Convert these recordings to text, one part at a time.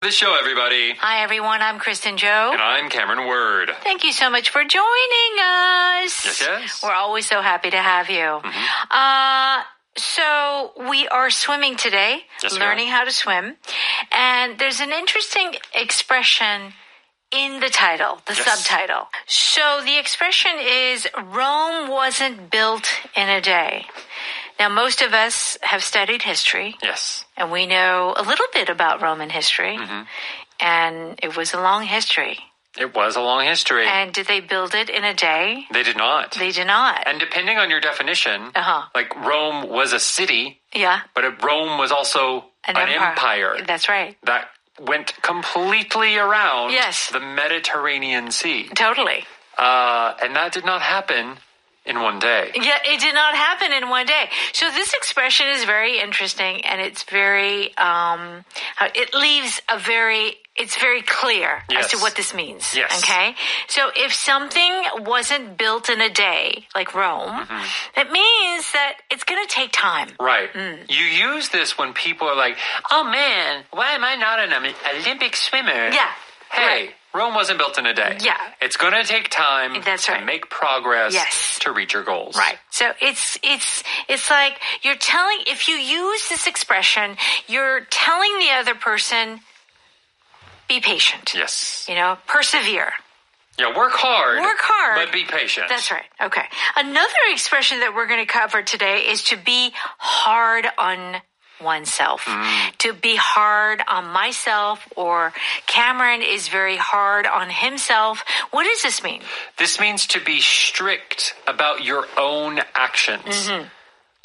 The show, everybody. Hi, everyone. I'm Kristen Joe. And I'm Cameron Word. Thank you so much for joining us. Yes. We're always so happy to have you. So we are swimming today, learning how to swim. And there's an interesting expression in the title, the subtitle. So the expression is, Rome wasn't built in a day. Now, most of us have studied history. Yes. And we know a little bit about Roman history. And it was a long history. It was a long history. And did they build it in a day? They did not. They did not. And depending on your definition, like Rome was a city. Yeah. But Rome was also an empire. That's right. That went completely around the Mediterranean Sea. Totally. And that did not happen in one day. Yeah, it did not happen in one day. So this expression is very interesting, and it's very, it's very clear as to what this means. Yes. Okay? So if something wasn't built in a day, like Rome, it means that it's going to take time. Right. You use this when people are like, oh man, why am I not an Olympic swimmer? Yeah. Hey, Rome wasn't built in a day. Yeah. It's going to take time to make progress to reach your goals. Right. So it's like you're telling, if you use this expression, you're telling the other person, be patient. Yes. You know, persevere. Yeah, work hard. Work hard. But be patient. That's right. Okay. Another expression that we're going to cover today is to be hard on oneself. To be hard on myself, or Cameron is very hard on himself. What does this mean? This means to be strict about your own actions.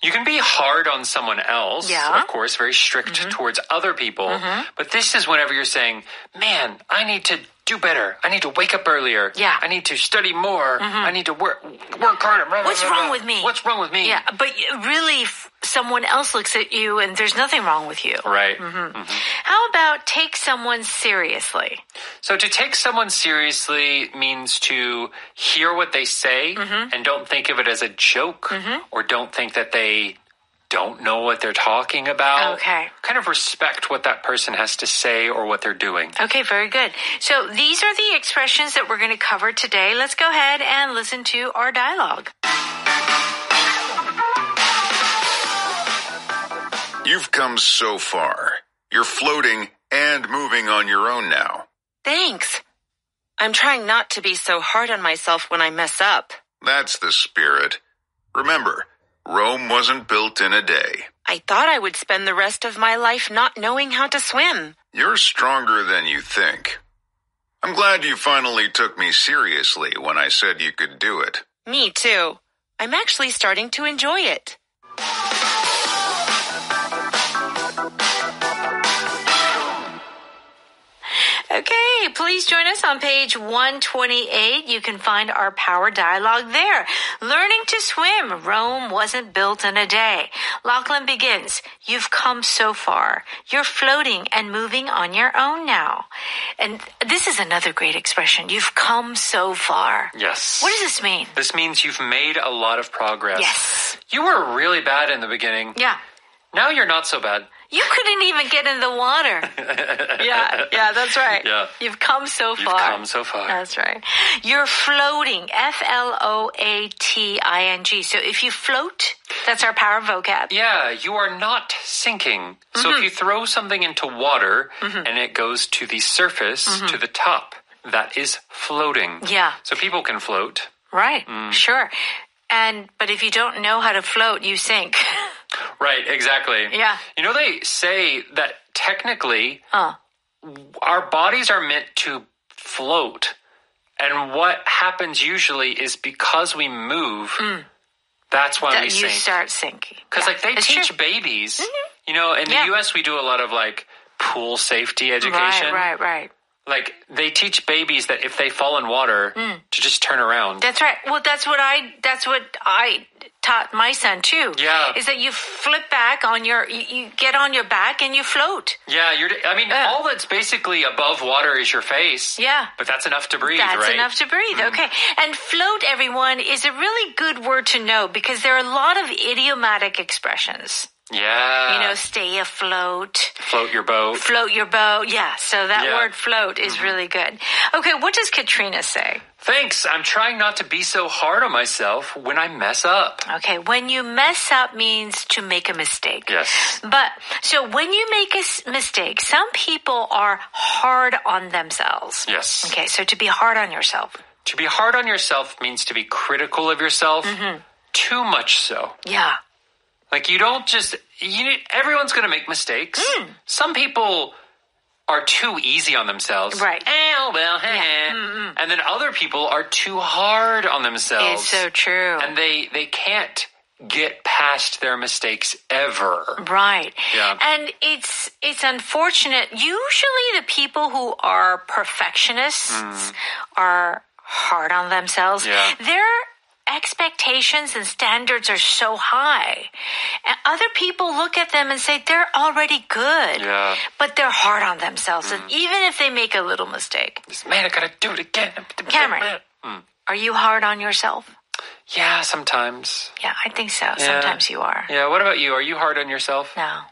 You can be hard on someone else, of course, very strict towards other people. But this is whenever you're saying, man, I need to do better. I need to wake up earlier. Yeah. I need to study more. I need to work harder. What's wrong with me? What's wrong with me? Yeah, but really someone else looks at you and there's nothing wrong with you. Right. How about take someone seriously? So to take someone seriously means to hear what they say and don't think of it as a joke or don't think that they don't know what they're talking about. Okay. Kind of respect what that person has to say or what they're doing. Okay, very good. So these are the expressions that we're going to cover today. Let's go ahead and listen to our dialogue. You've come so far. You're floating and moving on your own now. Thanks. I'm trying not to be so hard on myself when I mess up. That's the spirit. Remember, Rome wasn't built in a day. I thought I would spend the rest of my life not knowing how to swim. You're stronger than you think. I'm glad you finally took me seriously when I said you could do it. Me too. I'm actually starting to enjoy it. Okay, please join us on page 128. You can find our power dialogue there. Learning to swim. Rome wasn't built in a day. Lachlan begins. You've come so far. You're floating and moving on your own now. And this is another great expression. You've come so far. Yes. What does this mean? This means you've made a lot of progress. Yes. You were really bad in the beginning. Yeah. Now you're not so bad. You couldn't even get in the water. Yeah, that's right. Yeah. You've come so far. You've come so far. That's right. You're floating. Floating. So if you float, that's our power vocab. Yeah, you are not sinking. So if you throw something into water and it goes to the surface, to the top, that is floating. Yeah. So people can float. Right. Sure. But if you don't know how to float, you sink. Right, exactly. Yeah. You know, they say that technically our bodies are meant to float. And what happens usually is because we move, that's why we sink. You start sinking. Because they teach babies, you know, in the U.S. we do a lot of pool safety education. Right. Like, they teach babies that if they fall in water, to just turn around. That's right. Well, that's what I taught my son too. Yeah. Is that you flip back on you get on your back and you float. Yeah, all that's basically above water is your face. Yeah. But that's enough to breathe, right? That's enough to breathe, okay. And float, everyone, is a really good word to know because there are a lot of idiomatic expressions. Yeah. Stay afloat. Float your boat. Float your boat. Yeah, so that word float is really good. Okay, what does Katrina say? Thanks. I'm trying not to be so hard on myself when I mess up. Okay, when you mess up means to make a mistake. Yes. So when you make a mistake, some people are hard on themselves. Yes. Okay, so to be hard on yourself. To be hard on yourself means to be critical of yourself. Too much so. Yeah. Like you don't just, everyone's going to make mistakes. Some people are too easy on themselves. Right. And then other people are too hard on themselves. It's so true. And they can't get past their mistakes ever. Right. Yeah. And it's unfortunate. Usually the people who are perfectionists are hard on themselves. Yeah. Their expectations and standards are so high. And other people look at them and say they're already good. Yeah. But they're hard on themselves. And even if they make a little mistake. Man, I gotta do it again. Cameron, are you hard on yourself? Yeah, sometimes. Yeah, I think so. Sometimes you are. Yeah, what about you? Are you hard on yourself? No.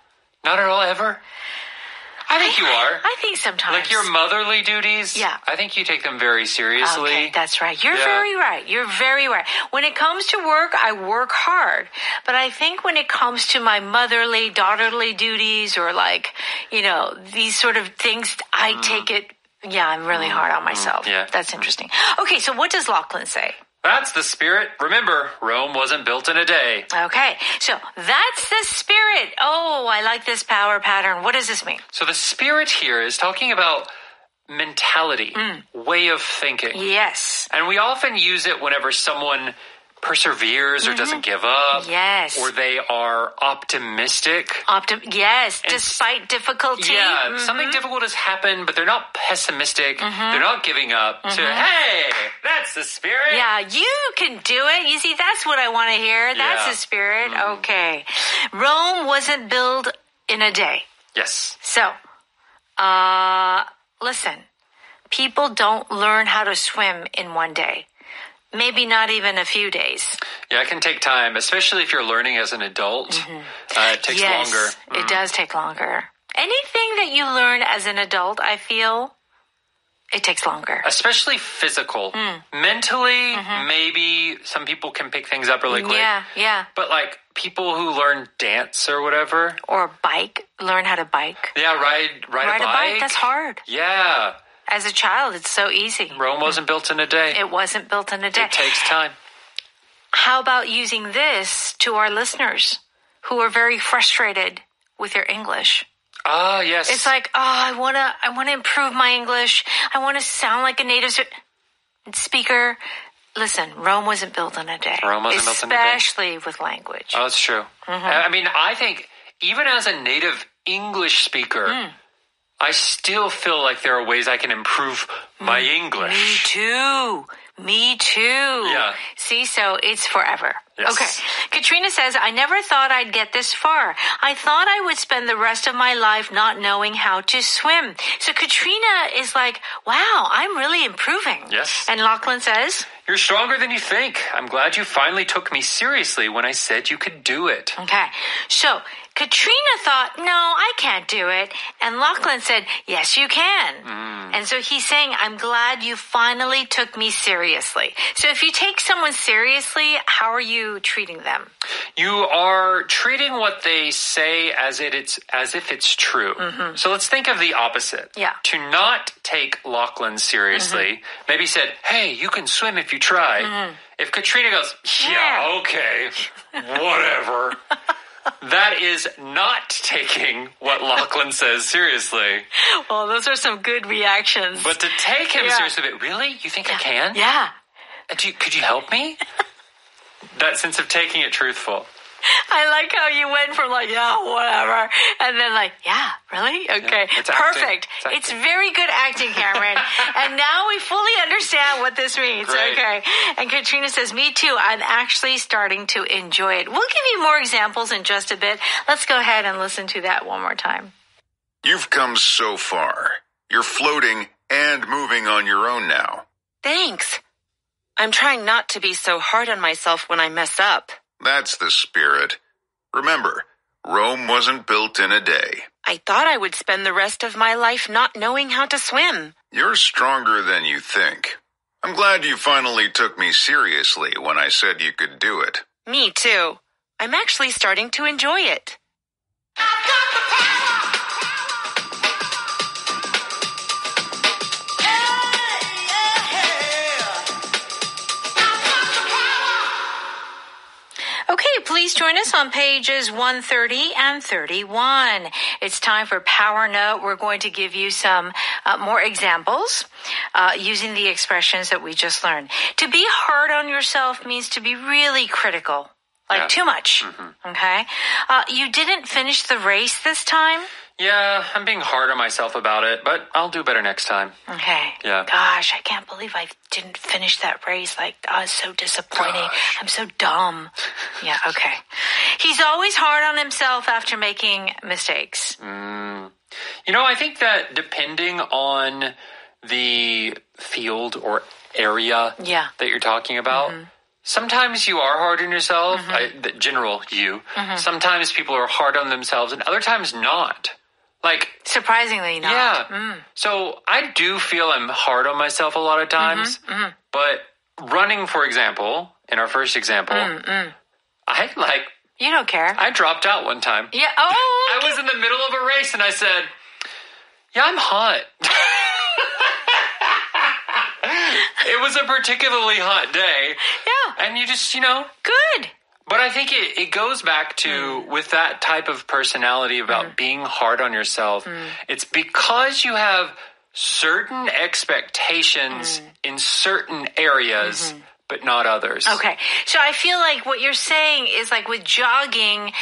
Not at all, ever? I think you are. I think sometimes. Like your motherly duties? Yeah. I think you take them very seriously. Okay, that's right. You're very right. You're very right. When it comes to work, I work hard. But I think when it comes to my motherly, daughterly duties or these sort of things, I take it, I'm really hard on myself. Yeah. That's interesting. Okay, so what does Lachlan say? That's the spirit. Remember, Rome wasn't built in a day. Okay, so that's the spirit. Oh, I like this power pattern. What does this mean? So the spirit here is talking about mentality, way of thinking. Yes. And we often use it whenever someone perseveres or doesn't give up. Yes. Or they are optimistic. Yes, despite difficulty. Yeah, something difficult has happened, but they're not pessimistic. They're not giving up. So, hey, that's the spirit. Yeah, you can do it. You see, that's what I want to hear. That's the spirit. Okay. Rome wasn't built in a day. Yes. So, listen, people don't learn how to swim in one day. Maybe not even a few days. Yeah, it can take time, especially if you're learning as an adult. It takes longer. It does take longer. Anything that you learn as an adult, I feel, it takes longer. Especially physical. Mentally, maybe some people can pick things up really quick. Yeah. But like people who learn dance or whatever. Or learn how to bike. Yeah, ride a bike. That's hard. Yeah. As a child, it's so easy. Rome wasn't built in a day. It wasn't built in a day. It takes time. How about using this to our listeners who are very frustrated with their English? Ah, yes. It's like, I want to improve my English. I want to sound like a native speaker. Listen, Rome wasn't built in a day. Rome wasn't built in a day. Especially with language. Oh, that's true. I mean, I think even as a native English speaker, I still feel like there are ways I can improve my English. Me too. Yeah. See, so it's forever. Yes. Okay. Katrina says, I never thought I'd get this far. I thought I would spend the rest of my life not knowing how to swim. So Katrina is like, wow, I'm really improving. Yes. And Lachlan says, you're stronger than you think. I'm glad you finally took me seriously when I said you could do it. Okay. So Katrina thought, no, I can't do it. And Lachlan said, yes, you can. And so he's saying, I'm glad you finally took me seriously. So if you take someone seriously, how are you treating them? You are treating what they say as if it's true. So let's think of the opposite. Yeah. To not take Lachlan seriously, maybe said, hey, you can swim if you try. If Katrina goes, yeah, okay, whatever. That is not taking what Lachlan says seriously. Well, those are some good reactions. But to take him seriously, really? You think I can? Yeah. Could you help me? That sense of taking it truthful. I like how you went from like, yeah, whatever, and then like, yeah, really? Okay, yeah, perfect. It's very good acting, Cameron. And now we fully understand what this means. Great. Okay. And Katrina says, me too. I'm actually starting to enjoy it. We'll give you more examples in just a bit. Let's go ahead and listen to that one more time. You've come so far. You're floating and moving on your own now. Thanks. I'm trying not to be so hard on myself when I mess up. That's the spirit. Remember, Rome wasn't built in a day. I thought I would spend the rest of my life not knowing how to swim. You're stronger than you think. I'm glad you finally took me seriously when I said you could do it. Me too. I'm actually starting to enjoy it. I've got the power! Okay, please join us on pages 130 and 31. It's time for Power Note. We're going to give you some more examples using the expressions that we just learned. To be hard on yourself means to be really critical, like too much. Okay? You didn't finish the race this time? Yeah, I'm being hard on myself about it, but I'll do better next time. Okay. Yeah. Gosh, I can't believe I didn't finish that race. Like, it's so disappointing. Gosh. I'm so dumb. Yeah, okay. He's always hard on himself after making mistakes. You know, I think that depending on the field or area that you're talking about, sometimes you are hard on yourself, the general you. Sometimes people are hard on themselves and other times not. Like, surprisingly not. Yeah. So I do feel I'm hard on myself a lot of times. But running, for example, in our first example, You don't care. I dropped out one time. Yeah. Oh. I was in the middle of a race and I said, yeah, I'm hot. It was a particularly hot day. Yeah. And you just, Good. But I think it goes back to, with that type of personality about being hard on yourself, it's because you have certain expectations in certain areas, but not others. Okay. So I feel like what you're saying is like with jogging,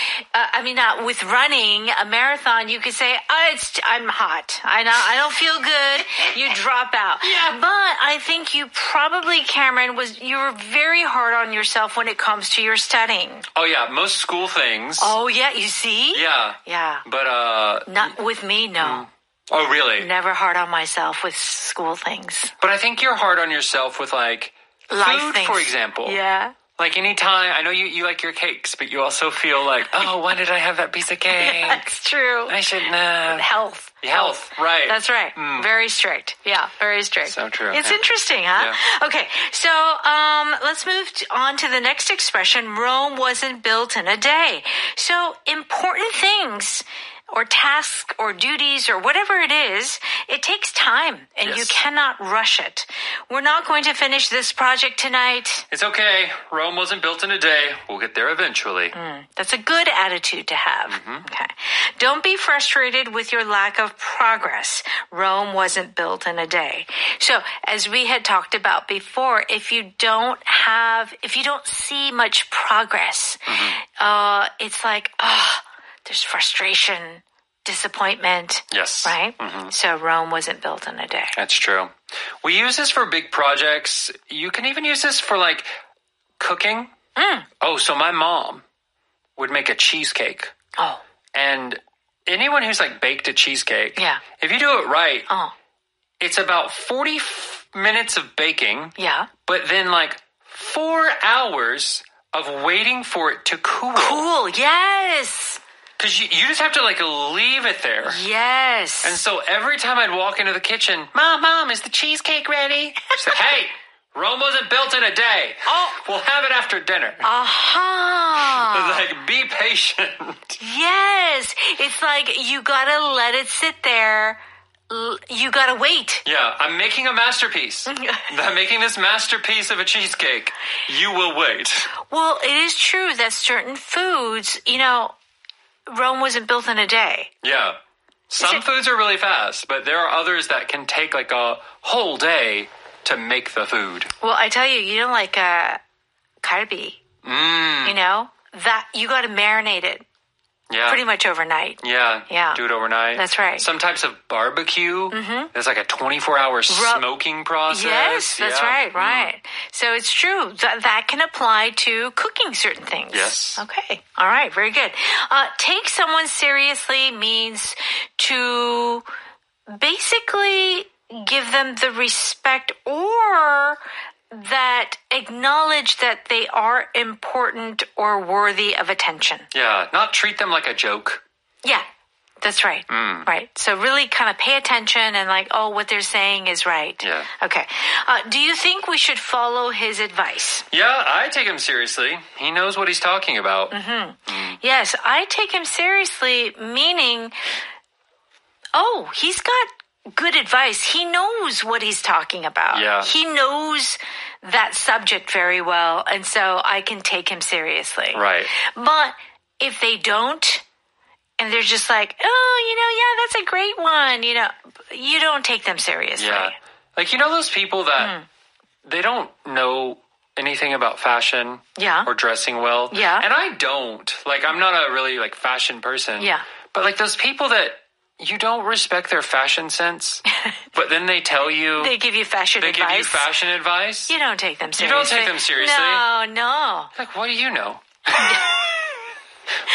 with running a marathon, you could say, I'm hot. I don't feel good. You drop out. Yeah. But I think you probably, Cameron, you were very hard on yourself when it comes to your studying. Oh, yeah. Most school things. Oh, yeah. You see? Yeah. Yeah. But, not with me, no. Oh, really? Never hard on myself with school things. But I think you're hard on yourself with, like, life food, things. For example. Yeah. Like anytime, I know you like your cakes, but you also feel like, oh, why did I have that piece of cake? That's true. I shouldn't have. Health, right. That's right. Very strict. Yeah, very strict. So true. It's interesting, huh? Yeah. Okay, so let's move on to the next expression. Rome wasn't built in a day. So important things or tasks or duties or whatever it is, it takes time and you cannot rush it. We're not going to finish this project tonight. It's okay. Rome wasn't built in a day. We'll get there eventually. That's a good attitude to have. Okay. Don't be frustrated with your lack of progress. Rome wasn't built in a day. So, as we had talked about before, if you don't see much progress, it's like, there's frustration, disappointment. Yes. Right? So Rome wasn't built in a day. That's true. We use this for big projects. You can even use this for, like, cooking. Oh, so my mom would make a cheesecake. Oh. And anyone who's, like, baked a cheesecake, if you do it right, it's about 40 minutes of baking. Yeah. But then, like, 4 hours of waiting for it to cool. Cool, yes. Because you just have to, like, leave it there. Yes. And so every time I'd walk into the kitchen, Mom, is the cheesecake ready? She said, hey, Rome wasn't built in a day. Oh, we'll have it after dinner. Like, be patient. Yes. It's like you gotta let it sit there. You gotta wait. Yeah, I'm making a masterpiece. I'm making this masterpiece of a cheesecake. You will wait. Well, it is true that certain foods, Rome wasn't built in a day. Yeah. Some foods are really fast, but there are others that can take like a whole day to make the food. Well, I tell you, like kalbi. That you got to marinate it. Yeah. Pretty much overnight. Yeah. Do it overnight. That's right. Some types of barbecue, there's like a 24-hour smoking process. Yes, that's right. So it's true. That can apply to cooking certain things. Yes. Okay. All right. Very good. Take someone seriously means to basically give them the respect or that acknowledge that they are important or worthy of attention. Yeah, not treat them like a joke. Yeah, that's right. Right. So really kind of pay attention and like, oh, what they're saying is right. Yeah. Okay. Do you think we should follow his advice? Yeah, I take him seriously. He knows what he's talking about. Yes, I take him seriously, meaning, oh, he's got good advice. He knows what he's talking about. Yeah. He knows that subject very well, and so I can take him seriously. Right. But if they don't, and they're just like, oh, yeah, that's a great one, you don't take them seriously. Yeah. Like, those people that they don't know anything about fashion or dressing well. Yeah. And I don't. Like, I'm not a really, fashion person. Yeah. But, those people that you don't respect their fashion sense, but then they tell you... They give you fashion advice. They give you fashion advice. You don't take them seriously. You don't take them seriously. No. Like, what do you know?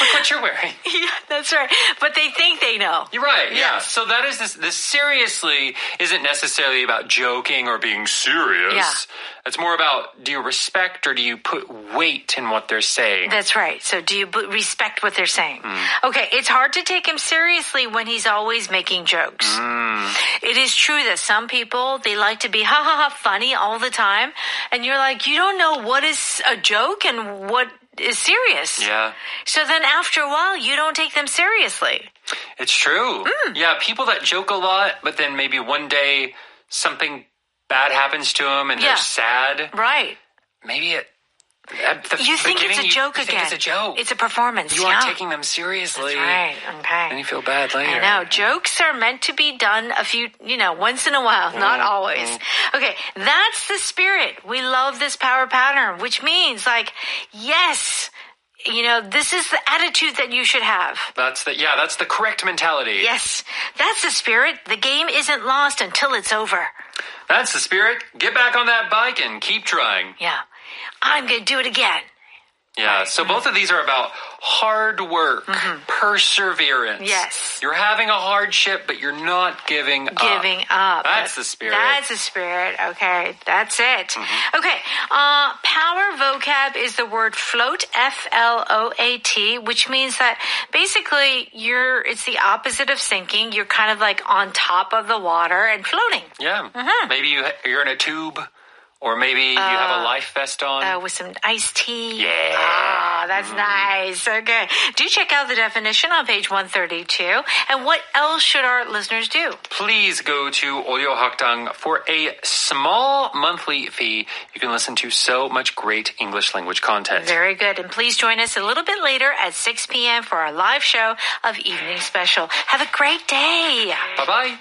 Look what you're wearing. Yeah, that's right. But they think they know. You're right, yeah. Yes. So that is this seriously isn't necessarily about joking or being serious. Yeah. It's more about, do you respect or do you put weight in what they're saying? That's right. So do you respect what they're saying? Okay, it's hard to take him seriously when he's always making jokes. It is true that some people, they like to be funny all the time. And you're like, you don't know what is a joke and what is serious. Yeah. So then after a while, you don't take them seriously. It's true. Yeah, people that joke a lot, but then maybe one day something bad happens to them and they're sad. Right. Maybe you think it's a joke again. Think it's a joke. It's a performance. You aren't taking them seriously. That's right. Okay. And you feel bad later. I know. Jokes are meant to be done once in a while, not always. Okay. That's the spirit. We love this power pattern, which means yes, this is the attitude that you should have. That's the correct mentality. Yes. That's the spirit. The game isn't lost until it's over. That's the spirit. Get back on that bike and keep trying. Yeah. I'm going to do it again. Yeah, so both of these are about hard work, perseverance. Yes. You're having a hardship, but you're not giving up. That's the spirit. That's the spirit. Okay, that's it. Okay, power vocab is the word float, F-L-O-A-T, which means that basically it's the opposite of sinking. You're kind of like on top of the water and floating. Yeah. Maybe you're in a tube. Or maybe you have a life vest on. With some iced tea. Yeah. Ah, that's nice. Okay. Do check out the definition on page 132. And what else should our listeners do? Please go to Audio Hakdang for a small monthly fee. You can listen to so much great English language content. Very good. And please join us a little bit later at 6 p.m. for our live show of Evening Special. Have a great day. Bye-bye.